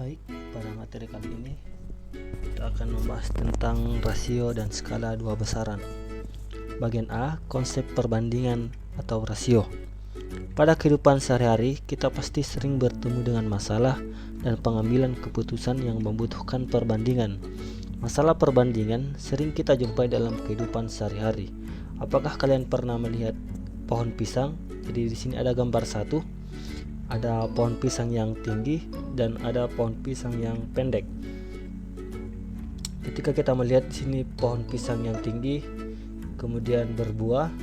Baik, pada materi kali ini kita akan membahas tentang rasio dan skala dua besaran. Bagian A, konsep perbandingan atau rasio. Pada kehidupan sehari-hari, kita pasti sering bertemu dengan masalah dan pengambilan keputusan yang membutuhkan perbandingan. Masalah perbandingan sering kita jumpai dalam kehidupan sehari-hari. Apakah kalian pernah melihat pohon pisang? Jadi di sini ada gambar satu. Ada pohon pisang yang tinggi dan ada pohon pisang yang pendek. Ketika kita melihat di sini pohon pisang yang tinggi kemudian berbuah,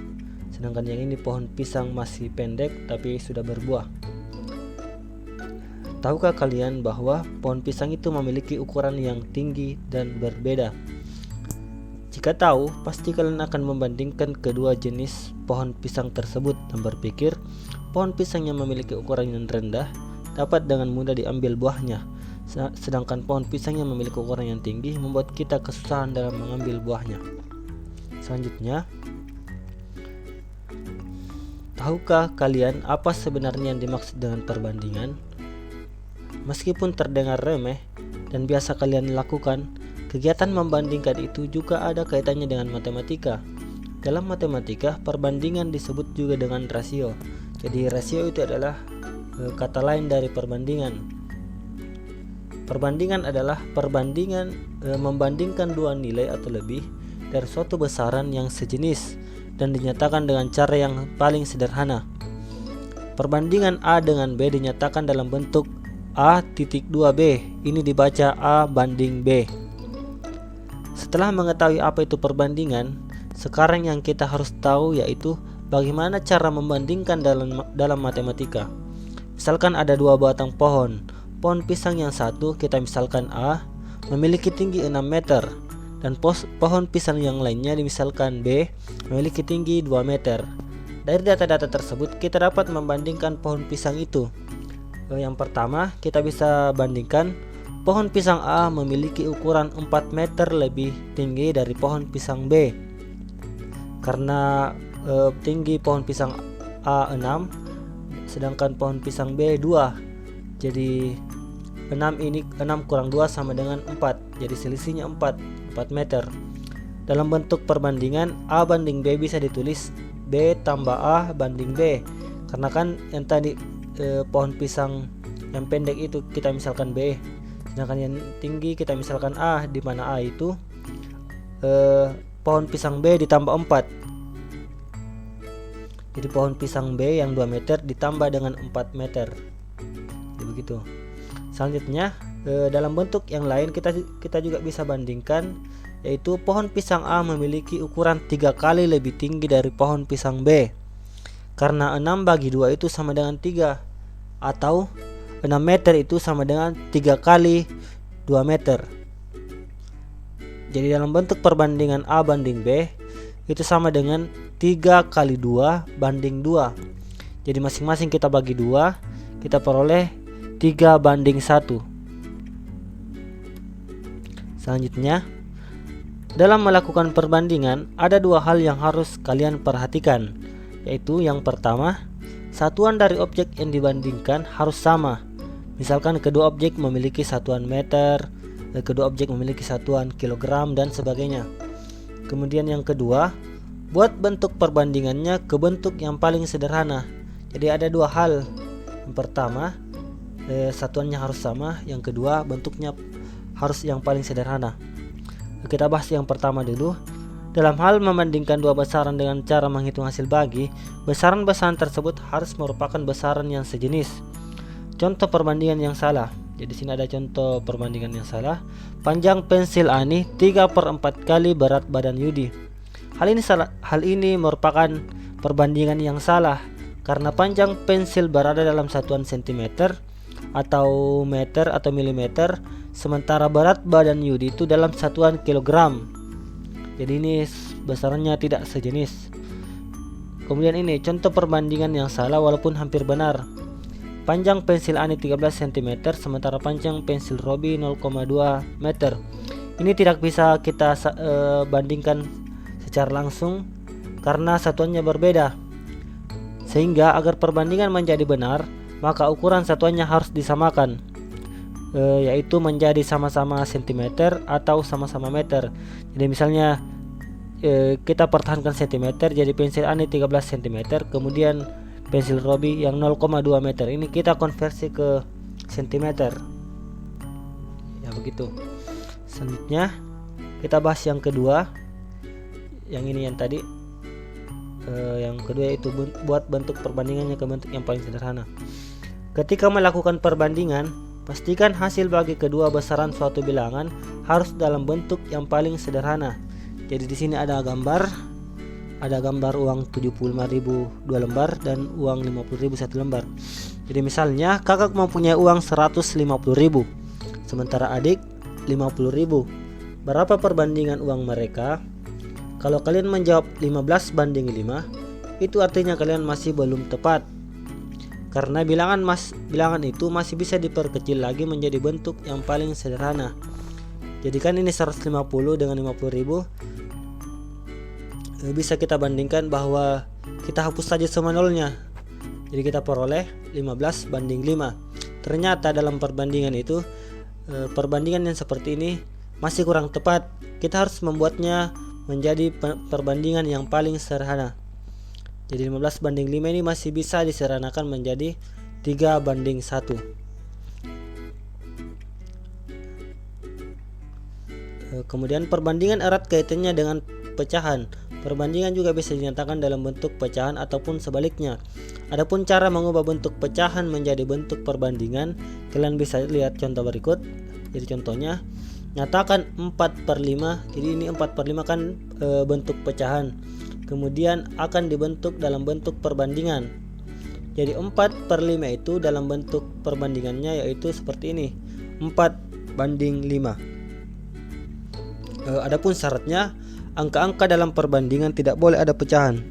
sedangkan yang ini pohon pisang masih pendek tapi sudah berbuah. Tahukah kalian bahwa pohon pisang itu memiliki ukuran yang tinggi dan berbeda? Jika tahu, pasti kalian akan membandingkan kedua jenis pohon pisang tersebut dan berpikir pohon pisang yang memiliki ukuran yang rendah dapat dengan mudah diambil buahnya, sedangkan pohon pisang yang memiliki ukuran yang tinggi membuat kita kesusahan dalam mengambil buahnya. Selanjutnya, tahukah kalian apa sebenarnya yang dimaksud dengan perbandingan? Meskipun terdengar remeh dan biasa kalian lakukan, kegiatan membandingkan itu juga ada kaitannya dengan matematika. Dalam matematika, perbandingan disebut juga dengan rasio. Jadi rasio itu adalah kata lain dari perbandingan. Perbandingan adalah membandingkan dua nilai atau lebih dari suatu besaran yang sejenis dan dinyatakan dengan cara yang paling sederhana. Perbandingan A dengan B dinyatakan dalam bentuk A.2B. Ini dibaca A banding B. Setelah mengetahui apa itu perbandingan, sekarang yang kita harus tahu yaitu bagaimana cara membandingkan dalam matematika. Misalkan ada dua batang pohon. Pohon pisang yang satu, kita misalkan A, memiliki tinggi 6 meter. Dan pohon pisang yang lainnya misalkan B, memiliki tinggi 2 meter. Dari data-data tersebut, kita dapat membandingkan pohon pisang itu. Yang pertama, kita bisa bandingkan pohon pisang A memiliki ukuran 4 meter lebih tinggi dari pohon pisang B. Karena tinggi pohon pisang A 6, sedangkan pohon pisang B 2. Jadi 6 kurang 2 sama dengan 4. Jadi selisihnya 4 meter. Dalam bentuk perbandingan A banding B bisa ditulis B tambah A banding B. Karena kan yang tadi pohon pisang yang pendek itu kita misalkan B, sedangkan yang tinggi kita misalkan A, di mana A itu pohon pisang B ditambah 4. Jadi pohon pisang B yang 2 meter ditambah dengan 4 meter. Jadi begitu. Selanjutnya dalam bentuk yang lain kita juga bisa bandingkan, yaitu pohon pisang A memiliki ukuran 3 kali lebih tinggi dari pohon pisang B. Karena 6 bagi 2 itu sama dengan 3, atau 6 meter itu sama dengan 3 kali 2 meter. Jadi dalam bentuk perbandingan A banding B itu sama dengan 3 kali 2 banding 2. Jadi masing-masing kita bagi 2, kita peroleh 3 banding 1. Selanjutnya, dalam melakukan perbandingan ada dua hal yang harus kalian perhatikan, yaitu yang pertama, satuan dari objek yang dibandingkan harus sama. Misalkan kedua objek memiliki satuan meter, kedua objek memiliki satuan kilogram dan sebagainya. Kemudian yang kedua, buat bentuk perbandingannya ke bentuk yang paling sederhana. Jadi ada dua hal. Yang pertama, satuannya harus sama. Yang kedua, bentuknya harus yang paling sederhana. Kita bahas yang pertama dulu. Dalam hal membandingkan dua besaran dengan cara menghitung hasil bagi, besaran-besaran tersebut harus merupakan besaran yang sejenis. Contoh perbandingan yang salah. Jadi sini ada contoh perbandingan yang salah. Panjang pensil Ani 3/4 kali berat badan Yudi. Hal ini merupakan perbandingan yang salah karena panjang pensil berada dalam satuan cm atau meter atau milimeter, sementara berat badan Yudi itu dalam satuan kilogram. Jadi ini besarannya tidak sejenis. Kemudian ini contoh perbandingan yang salah walaupun hampir benar. Panjang pensil Ani 13 cm sementara panjang pensil Robi 0,2 meter. Ini tidak bisa kita bandingkan secara langsung karena satuannya berbeda. Sehingga agar perbandingan menjadi benar, maka ukuran satuannya harus disamakan. yaitu menjadi sama-sama sentimeter atau sama-sama meter. Jadi misalnya kita pertahankan sentimeter, jadi pensil A ini 13 cm, kemudian pensil Robi yang 0,2 meter ini kita konversi ke sentimeter. Ya begitu. Selanjutnya kita bahas yang kedua. Yang ini yang tadi. Yang kedua yaitu buat bentuk perbandingannya ke bentuk yang paling sederhana. Ketika melakukan perbandingan, pastikan hasil bagi kedua besaran suatu bilangan harus dalam bentuk yang paling sederhana. Jadi di sini ada gambar uang 75.000 2 lembar dan uang 50.000 1 lembar. Jadi misalnya kakak mempunyai uang 150.000, sementara adik 50.000. Berapa perbandingan uang mereka? Kalau kalian menjawab 15:5, itu artinya kalian masih belum tepat. Karena bilangan itu masih bisa diperkecil lagi menjadi bentuk yang paling sederhana. Jadi kan ini 150 dengan 50.000, bisa kita bandingkan bahwa kita hapus saja semua nolnya. Jadi kita peroleh 15:5. Ternyata dalam perbandingan itu, perbandingan yang seperti ini masih kurang tepat. Kita harus membuatnya menjadi perbandingan yang paling sederhana. Jadi 15:5 ini masih bisa disederhanakan menjadi 3:1. Kemudian perbandingan erat kaitannya dengan pecahan. Perbandingan juga bisa dinyatakan dalam bentuk pecahan ataupun sebaliknya. Adapun cara mengubah bentuk pecahan menjadi bentuk perbandingan, kalian bisa lihat contoh berikut. Jadi contohnya, nyatakan 4/5. Jadi ini 4/5 kan bentuk pecahan. Kemudian akan dibentuk dalam bentuk perbandingan. Jadi 4/5 itu dalam bentuk perbandingannya yaitu seperti ini, 4:5. Adapun syaratnya, angka-angka dalam perbandingan tidak boleh ada pecahan.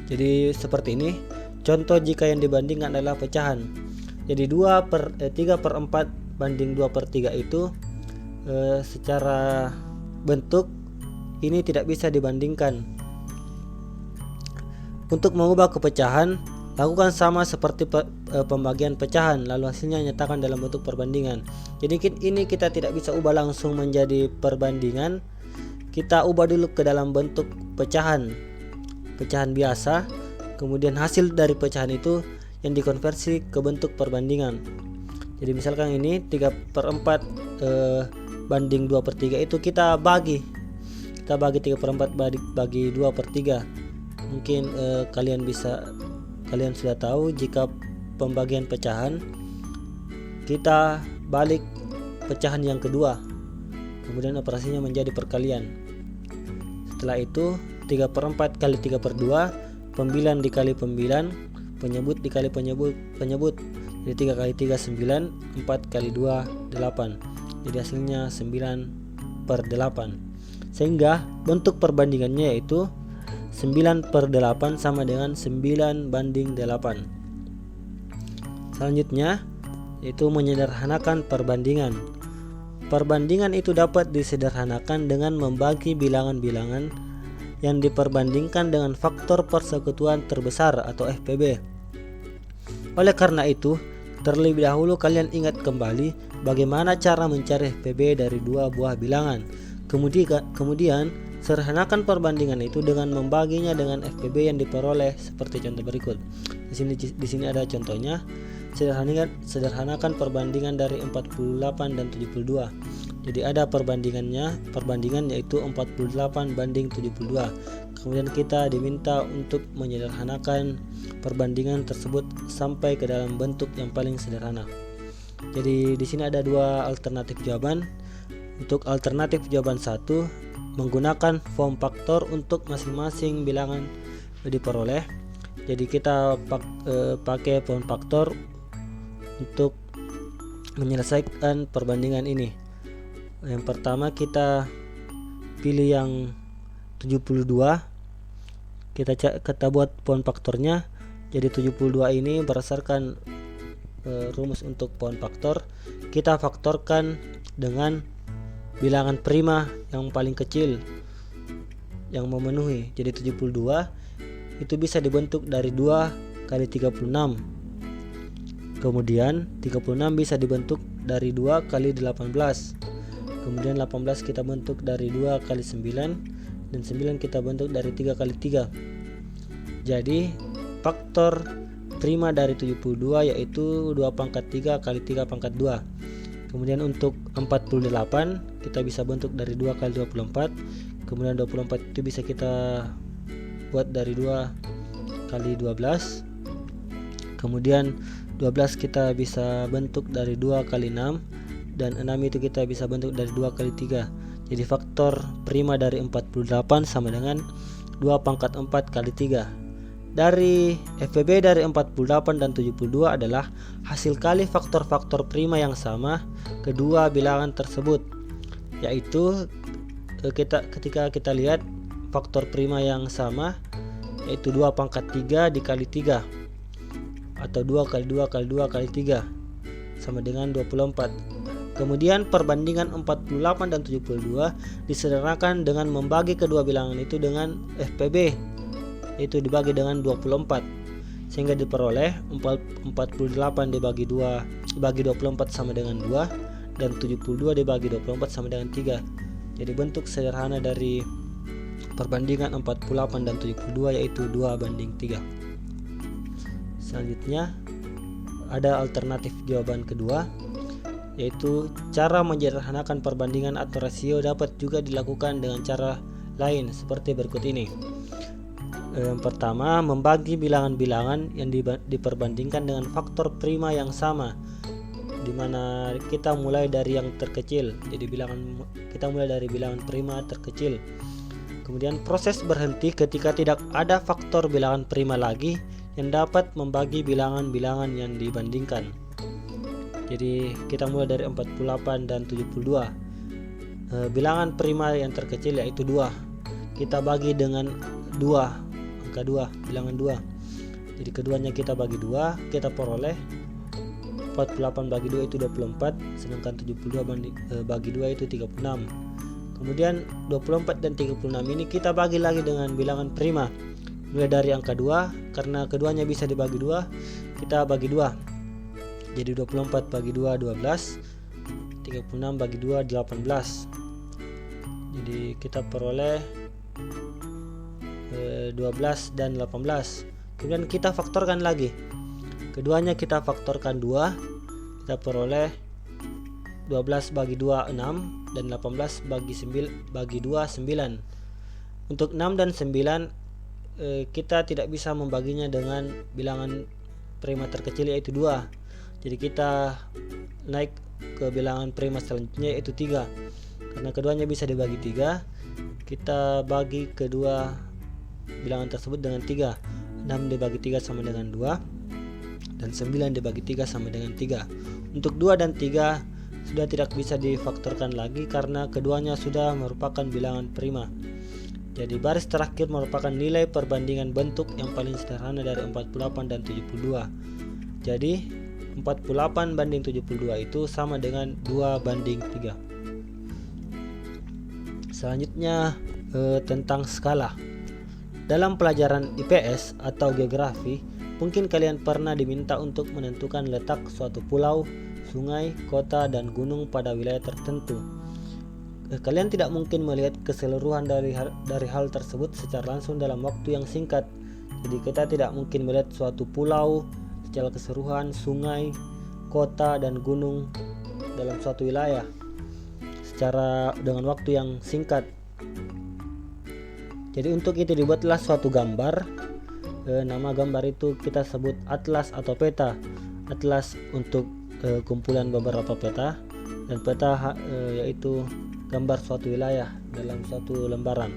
Jadi seperti ini. Contoh jika yang dibandingkan adalah pecahan. Jadi 3/4 banding 2/3 itu secara bentuk ini tidak bisa dibandingkan. Untuk mengubah kepecahan, lakukan sama seperti pembagian pecahan, lalu hasilnya nyatakan dalam bentuk perbandingan. Jadi ini kita tidak bisa ubah langsung menjadi perbandingan. Kita ubah dulu ke dalam bentuk pecahan biasa, kemudian hasil dari pecahan itu yang dikonversi ke bentuk perbandingan. Jadi misalkan ini 3/4 banding 2/3 itu kita bagi 3/4 bagi 2/3. Mungkin kalian sudah tahu jika pembagian pecahan kita balik pecahan yang kedua, kemudian operasinya menjadi perkalian. Setelah itu 3/4 kali 3/2, pembilan dikali pembilan, penyebut dikali penyebut. Jadi 3 kali 3 9, 4 kali 2 8. Jadi hasilnya 9/8. Sehingga bentuk perbandingannya yaitu 9/8 sama dengan 9:8. Selanjutnya yaitu menyederhanakan perbandingan. Perbandingan itu dapat disederhanakan dengan membagi bilangan-bilangan yang diperbandingkan dengan faktor persekutuan terbesar atau FPB. Oleh karena itu, terlebih dahulu kalian ingat kembali bagaimana cara mencari FPB dari dua buah bilangan. Kemudian sederhanakan perbandingan itu dengan membaginya dengan FPB yang diperoleh seperti contoh berikut. Di sini ada contohnya. Sederhanakan perbandingan dari 48 dan 72. Jadi ada perbandingan yaitu 48/72. Kemudian kita diminta untuk menyederhanakan perbandingan tersebut sampai ke dalam bentuk yang paling sederhana. Jadi di sini ada dua alternatif jawaban. Untuk alternatif jawaban 1, menggunakan form faktor untuk masing-masing bilangan diperoleh. Jadi kita pakai form faktor untuk menyelesaikan perbandingan ini. Yang pertama kita pilih yang 72. Kita buat pohon faktornya. Jadi 72 ini berdasarkan rumus untuk pohon faktor, kita faktorkan dengan bilangan prima yang paling kecil yang memenuhi. Jadi 72 itu bisa dibentuk dari 2 kali 36. Kemudian 36 bisa dibentuk dari 2 kali 18. Kemudian 18 kita bentuk dari 2 kali 9, dan 9 kita bentuk dari 3 kali 3. Jadi faktor prima dari 72 yaitu 2 pangkat 3 kali 3 pangkat 2. Kemudian untuk 48 kita bisa bentuk dari 2 kali 24. Kemudian 24 itu bisa kita buat dari 2 kali 12. Kemudian 12 kita bisa bentuk dari 2 kali 6, dan 6 itu kita bisa bentuk dari 2 kali 3. Jadi faktor prima dari 48 sama dengan 2 pangkat 4 kali 3. Dari FPB dari 48 dan 72 adalah hasil kali faktor-faktor prima yang sama kedua bilangan tersebut, yaitu ketika kita lihat faktor prima yang sama yaitu 2 pangkat 3 dikali 3 atau 2 kali 2 kali 2 kali 3 sama dengan 24. Kemudian perbandingan 48 dan 72 disederhanakan dengan membagi kedua bilangan itu dengan FPB, yaitu dibagi dengan 24, sehingga diperoleh 48 dibagi 24 sama dengan 2, dan 72 dibagi 24 sama dengan 3. Jadi bentuk sederhana dari perbandingan 48 dan 72 yaitu 2:3. Selanjutnya ada alternatif jawaban kedua, yaitu cara menyederhanakan perbandingan atau rasio dapat juga dilakukan dengan cara lain seperti berikut ini. Yang pertama, membagi bilangan-bilangan yang diperbandingkan dengan faktor prima yang sama, di mana kita mulai dari yang terkecil. Jadi kita mulai dari bilangan prima terkecil. Kemudian proses berhenti ketika tidak ada faktor bilangan prima lagi yang dapat membagi bilangan-bilangan yang dibandingkan. Jadi kita mulai dari 48 dan 72. Bilangan prima yang terkecil yaitu 2. Kita bagi dengan 2, angka 2, bilangan 2. Jadi keduanya kita bagi 2, kita peroleh 48 bagi 2 itu 24, sedangkan 72 bagi 2 itu 36. Kemudian 24 dan 36 ini kita bagi lagi dengan bilangan prima. Mulai dari angka 2, karena keduanya bisa dibagi 2, kita bagi 2. Jadi 24 bagi 2 12, 36 bagi 2 18. Jadi kita peroleh 12 dan 18. Kemudian kita faktorkan lagi. Keduanya kita faktorkan 2, kita peroleh 12 bagi 2 6, dan 18 bagi 2 9. Untuk 6 dan 9 kita tidak bisa membaginya dengan bilangan prima terkecil yaitu 2. Jadi kita naik ke bilangan prima selanjutnya yaitu 3. Karena keduanya bisa dibagi 3, kita bagi kedua bilangan tersebut dengan 3. 6 dibagi 3 sama dengan 2, dan 9 dibagi 3 sama dengan 3. Untuk 2 dan 3 sudah tidak bisa difaktorkan lagi karena keduanya sudah merupakan bilangan prima. Jadi baris terakhir merupakan nilai perbandingan bentuk yang paling sederhana dari 48 dan 72. Jadi 48 banding 72 itu sama dengan 2:3. Selanjutnya tentang skala. Dalam pelajaran IPS atau geografi, mungkin kalian pernah diminta untuk menentukan letak suatu pulau, sungai, kota, dan gunung pada wilayah tertentu. Kalian tidak mungkin melihat keseluruhan dari hal tersebut secara langsung dalam waktu yang singkat. Jadi kita tidak mungkin melihat suatu pulau secara keseluruhan, sungai, kota, dan gunung dalam suatu wilayah dengan waktu yang singkat. Jadi untuk itu dibuatlah suatu gambar. Nama gambar itu kita sebut atlas atau peta. Atlas untuk kumpulan beberapa peta, dan peta yaitu gambar suatu wilayah dalam suatu lembaran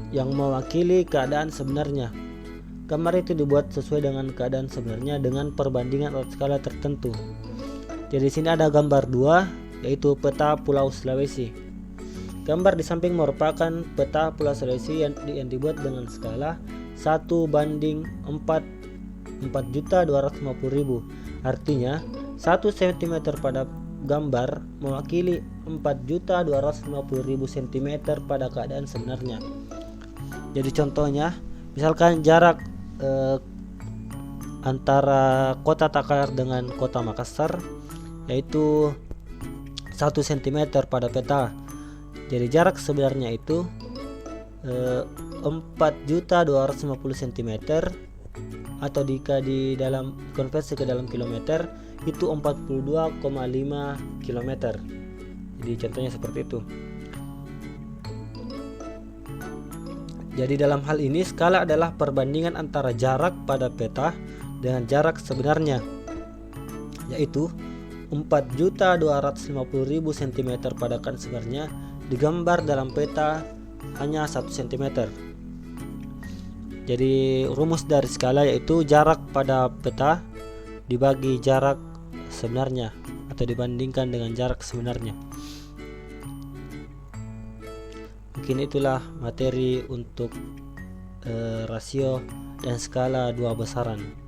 yang mewakili keadaan sebenarnya. Gambar itu dibuat sesuai dengan keadaan sebenarnya dengan perbandingan atau skala tertentu. Jadi di sini ada gambar 2 yaitu peta Pulau Sulawesi. Gambar di samping merupakan peta Pulau Sulawesi yang dibuat dengan skala 1:4.250.000. Artinya 1 cm pada gambar mewakili 4.250.000 cm pada keadaan sebenarnya. Jadi contohnya, misalkan jarak antara kota Takalar dengan kota Makassar, yaitu 1 cm pada peta. Jadi jarak sebenarnya itu 4.250 cm, atau jika di dalam konversi ke dalam kilometer itu 42,5 km. Jadi contohnya seperti itu. Jadi dalam hal ini skala adalah perbandingan antara jarak pada peta dengan jarak sebenarnya, yaitu 4.250.000 cm pada kan sebenarnya digambar dalam peta hanya 1 cm. Jadi rumus dari skala yaitu jarak pada peta dibagi jarak sebenarnya atau dibandingkan dengan jarak sebenarnya. Mungkin itulah materi untuk rasio dan skala dua besaran.